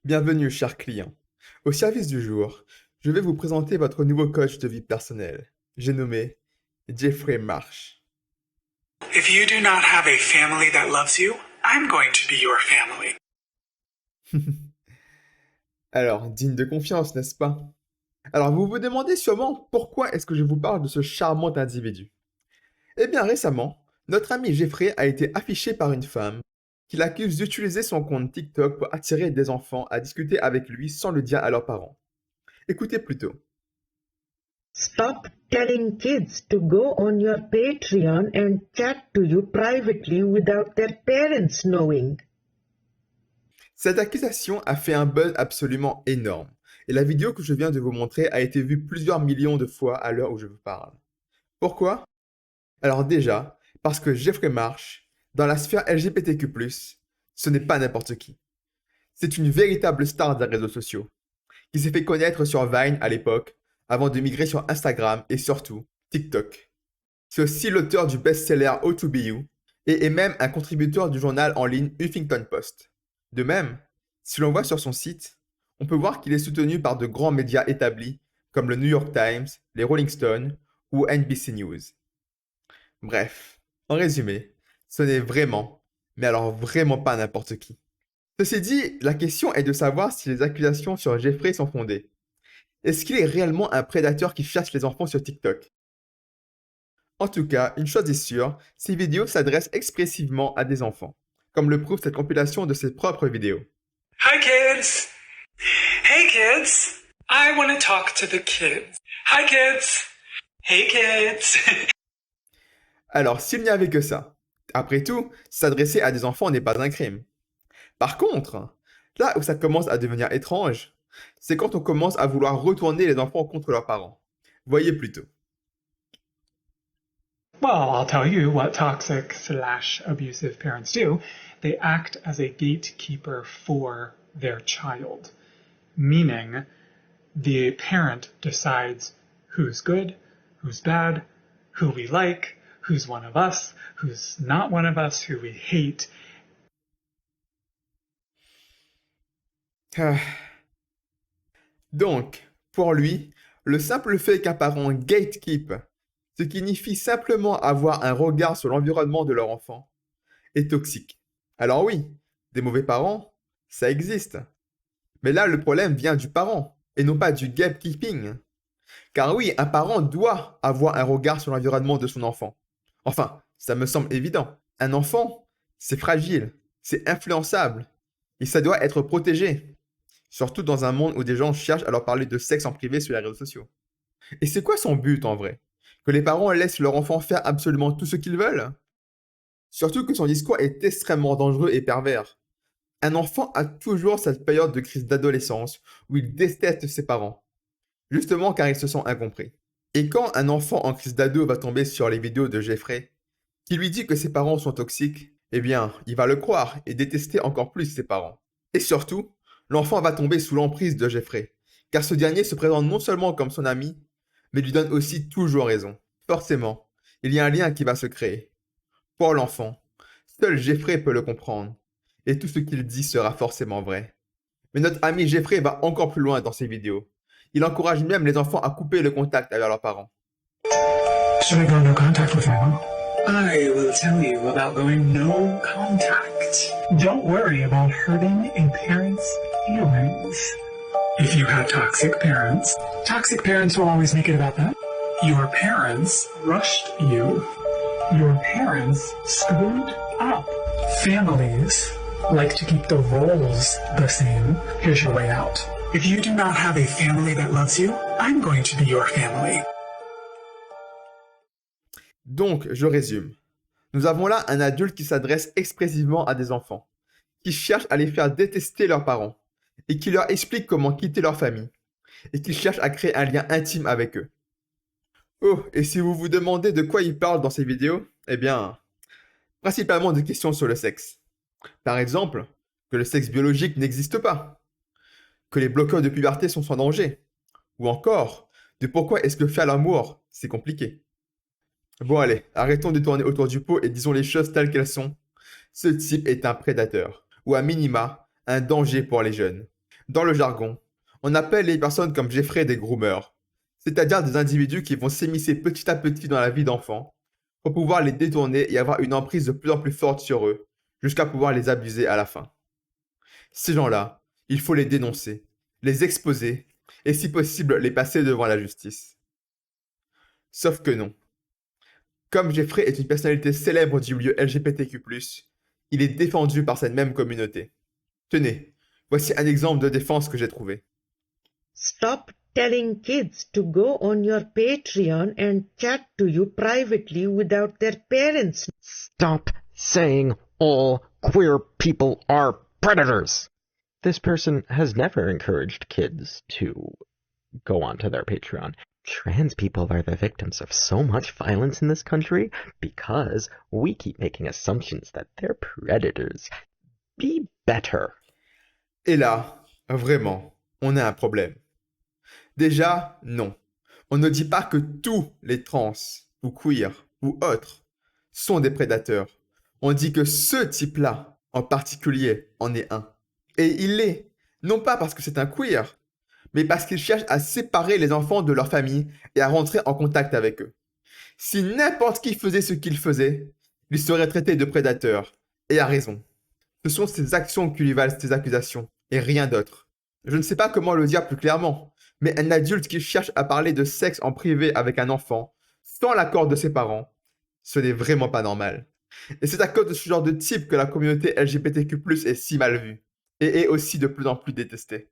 Bienvenue, chers clients. Au service du jour, je vais vous présenter votre nouveau coach de vie personnelle. J'ai nommé Jeffrey Marsh. If you do not have a family that loves you, I'm going to be your family. Alors, digne de confiance, n'est-ce pas? Alors, vous vous demandez sûrement pourquoi est-ce que je vous parle de ce charmant individu. Eh bien, récemment, notre ami Jeffrey a été affiché par une femme qui l'accuse d'utiliser son compte TikTok pour attirer des enfants à discuter avec lui sans le dire à leurs parents. Écoutez plutôt. Stop telling kids to go on your Patreon and chat to you privately without their parents knowing. Cette accusation a fait un buzz absolument énorme, et la vidéo que je viens de vous montrer a été vue plusieurs millions de fois à l'heure où je vous parle. Pourquoi? Alors déjà, parce que Jeffrey Marsh, dans la sphère LGBTQ+, ce n'est pas n'importe qui. C'est une véritable star des réseaux sociaux, qui s'est fait connaître sur Vine à l'époque, avant de migrer sur Instagram et surtout TikTok. C'est aussi l'auteur du best-seller O2BU et est même un contributeur du journal en ligne Huffington Post. De même, si l'on voit sur son site, on peut voir qu'il est soutenu par de grands médias établis comme le New York Times, les Rolling Stones ou NBC News. Bref, en résumé, ce n'est vraiment, mais alors vraiment pas n'importe qui. Ceci dit, la question est de savoir si les accusations sur Jeffrey sont fondées. Est-ce qu'il est réellement un prédateur qui chasse les enfants sur TikTok? En tout cas, une chose est sûre, ces vidéos s'adressent expressivement à des enfants, comme le prouve cette compilation de ses propres vidéos. Hi, kids. Hey, kids. I want to talk to the kids. Hi, kids. Hey, kids. Alors, s'il n'y avait que ça, après tout, s'adresser à des enfants n'est pas un crime. Par contre, là où ça commence à devenir étrange, c'est quand on commence à vouloir retourner les enfants contre leurs parents. Voyez plutôt. Well, I'll tell you what toxic/abusive parents do. They act as a gatekeeper for their child, meaning the parent decides who's good, who's bad, who we like, who's one of us, who's not one of us, who we hate. Ah. Donc, pour lui, le simple fait qu'un parent gatekeep, ce qui signifie simplement avoir un regard sur l'environnement de leur enfant, est toxique. Alors oui, des mauvais parents, ça existe. Mais là, le problème vient du parent, et non pas du gatekeeping. Car oui, un parent doit avoir un regard sur l'environnement de son enfant. Enfin, ça me semble évident. Un enfant, c'est fragile, c'est influençable, et ça doit être protégé. Surtout dans un monde où des gens cherchent à leur parler de sexe en privé sur les réseaux sociaux. Et c'est quoi son but en vrai? Que les parents laissent leur enfant faire absolument tout ce qu'ils veulent? Surtout que son discours est extrêmement dangereux et pervers. Un enfant a toujours cette période de crise d'adolescence où il déteste ses parents, justement car il se sent incompris. Et quand un enfant en crise d'ado va tomber sur les vidéos de Jeffrey, qui lui dit que ses parents sont toxiques, eh bien, il va le croire et détester encore plus ses parents. Et surtout, l'enfant va tomber sous l'emprise de Jeffrey, car ce dernier se présente non seulement comme son ami, mais lui donne aussi toujours raison. Forcément, il y a un lien qui va se créer. Pour l'enfant, seul Jeffrey peut le comprendre, et tout ce qu'il dit sera forcément vrai. Mais notre ami Jeffrey va encore plus loin dans ses vidéos. Il encourage même les enfants à couper le contact avec leurs parents. Should I go no contact with my mom? I will tell you about going no contact. Don't worry about hurting a parent's feelings. If you have toxic parents will always make it about that. Your parents rushed you. Your parents screwed up. Families like to keep the roles the same. Here's your way out. If you do not have a family that loves you, I'm going to be your family. Donc, je résume. Nous avons là un adulte qui s'adresse expressivement à des enfants, qui cherche à les faire détester leurs parents, et qui leur explique comment quitter leur famille, et qui cherche à créer un lien intime avec eux. Oh, et si vous vous demandez de quoi il parle dans ces vidéos, eh bien, principalement des questions sur le sexe. Par exemple, que le sexe biologique n'existe pas, que les bloqueurs de puberté sont sans danger, ou encore, de pourquoi est-ce que faire l'amour, c'est compliqué. Bon allez, arrêtons de tourner autour du pot et disons les choses telles qu'elles sont. Ce type est un prédateur, ou à minima, un danger pour les jeunes. Dans le jargon, on appelle les personnes comme Jeffrey des groomers, c'est-à-dire des individus qui vont s'immiscer petit à petit dans la vie d'enfants pour pouvoir les détourner et avoir une emprise de plus en plus forte sur eux, jusqu'à pouvoir les abuser à la fin. Ces gens-là, il faut les dénoncer, les exposer et si possible les passer devant la justice. Sauf que non. Comme Jeffrey est une personnalité célèbre du milieu LGBTQ+, il est défendu par cette même communauté. Tenez, voici un exemple de défense que j'ai trouvé. Stop telling kids to go on your Patreon and chat to you privately without their parents. Stop saying all queer people are predators. This person has never encouraged kids to go onto their Patreon. Trans people are the victims of so much violence in this country because we keep making assumptions that they're predators. Be better. Et là, vraiment, on a un problème. Déjà, non. On ne dit pas que tous les trans, ou queer, ou autres, sont des prédateurs. On dit que ce type-là, en particulier, en est un. Et il l'est, non pas parce que c'est un queer, mais parce qu'il cherche à séparer les enfants de leur famille et à rentrer en contact avec eux. Si n'importe qui faisait ce qu'il faisait, il serait traité de prédateur, et a raison. Ce sont ses actions qui lui valent ces accusations, et rien d'autre. Je ne sais pas comment le dire plus clairement, mais un adulte qui cherche à parler de sexe en privé avec un enfant, sans l'accord de ses parents, ce n'est vraiment pas normal. Et c'est à cause de ce genre de type que la communauté LGBTQ+, est si mal vue, et est aussi de plus en plus détestée.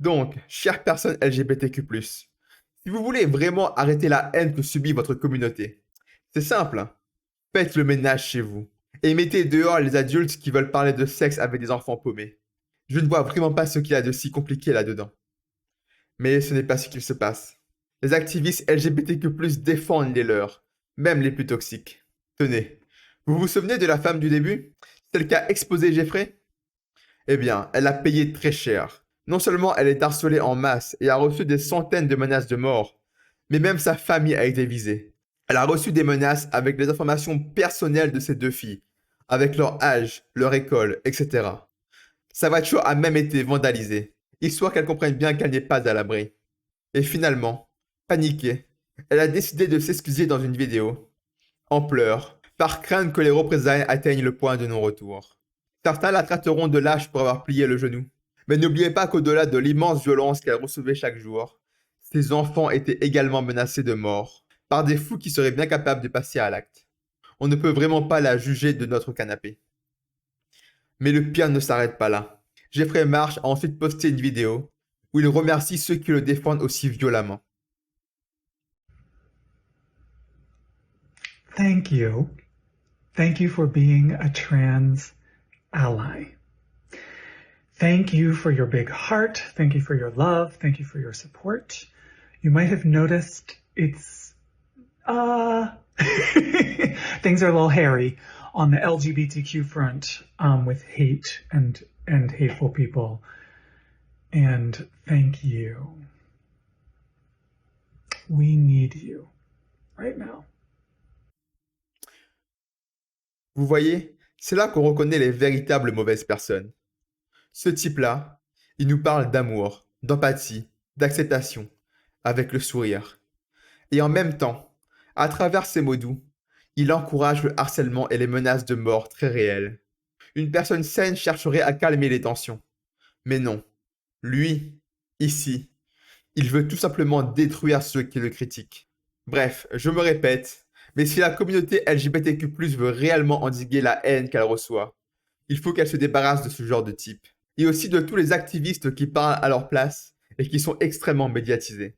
Donc, chères personnes LGBTQ+, si vous voulez vraiment arrêter la haine que subit votre communauté, c'est simple, faites le ménage chez vous, et mettez dehors les adultes qui veulent parler de sexe avec des enfants paumés. Je ne vois vraiment pas ce qu'il y a de si compliqué là-dedans. Mais ce n'est pas ce qu'il se passe. Les activistes LGBTQ+, défendent les leurs, même les plus toxiques. Tenez, vous vous souvenez de la femme du début? Celle qui a exposé Jeffrey? Eh bien, elle a payé très cher. Non seulement elle est harcelée en masse et a reçu des centaines de menaces de mort, mais même sa famille a été visée. Elle a reçu des menaces avec les informations personnelles de ses deux filles, avec leur âge, leur école, etc. Sa voiture a même été vandalisée, histoire qu'elle comprenne bien qu'elle n'est pas à l'abri. Et finalement, paniquée, elle a décidé de s'excuser dans une vidéo, en pleurs, par crainte que les représailles atteignent le point de non-retour. Certains la traiteront de lâche pour avoir plié le genou. Mais n'oubliez pas qu'au-delà de l'immense violence qu'elle recevait chaque jour, ses enfants étaient également menacés de mort par des fous qui seraient bien capables de passer à l'acte. On ne peut vraiment pas la juger de notre canapé. Mais le pire ne s'arrête pas là. Jeffrey Marsh a ensuite posté une vidéo où il remercie ceux qui le défendent aussi violemment. Thank you. Thank you for being a trans ally. Thank you for your big heart. Thank you for your love. Thank you for your support. You might have noticed it's, things are a little hairy on the LGBTQ front, with hate and hateful people. And thank you. We need you right now. Vous voyez, c'est là qu'on reconnaît les véritables mauvaises personnes. Ce type-là, il nous parle d'amour, d'empathie, d'acceptation, avec le sourire. Et en même temps, à travers ses mots doux, il encourage le harcèlement et les menaces de mort très réelles. Une personne saine chercherait à calmer les tensions. Mais non, lui, ici, il veut tout simplement détruire ceux qui le critiquent. Bref, je me répète, mais si la communauté LGBTQ+, veut réellement endiguer la haine qu'elle reçoit, il faut qu'elle se débarrasse de ce genre de type. Et aussi de tous les activistes qui parlent à leur place et qui sont extrêmement médiatisés.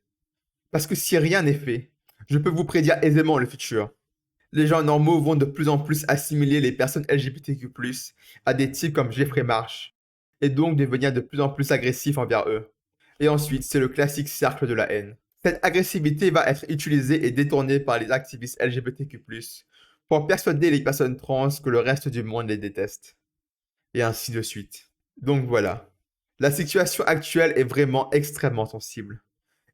Parce que si rien n'est fait, je peux vous prédire aisément le futur. Les gens normaux vont de plus en plus assimiler les personnes LGBTQ+, à des types comme Jeffrey Marsh, et donc devenir de plus en plus agressifs envers eux. Et ensuite, c'est le classique cercle de la haine. Cette agressivité va être utilisée et détournée par les activistes LGBTQ+, pour persuader les personnes trans que le reste du monde les déteste. Et ainsi de suite. Donc voilà. La situation actuelle est vraiment extrêmement sensible.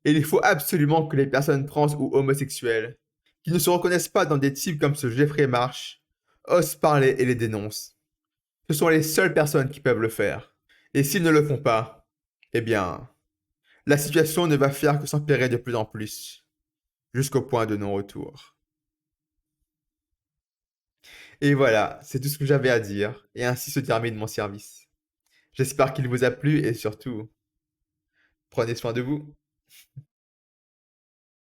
Et il faut absolument que les personnes trans ou homosexuelles, qui ne se reconnaissent pas dans des types comme ce Jeffrey Marsh, osent parler et les dénoncent. Ce sont les seules personnes qui peuvent le faire. Et s'ils ne le font pas, eh bien, la situation ne va faire que s'empirer de plus en plus, jusqu'au point de non-retour. Et voilà, c'est tout ce que j'avais à dire, et ainsi se termine mon service. J'espère qu'il vous a plu et surtout, prenez soin de vous.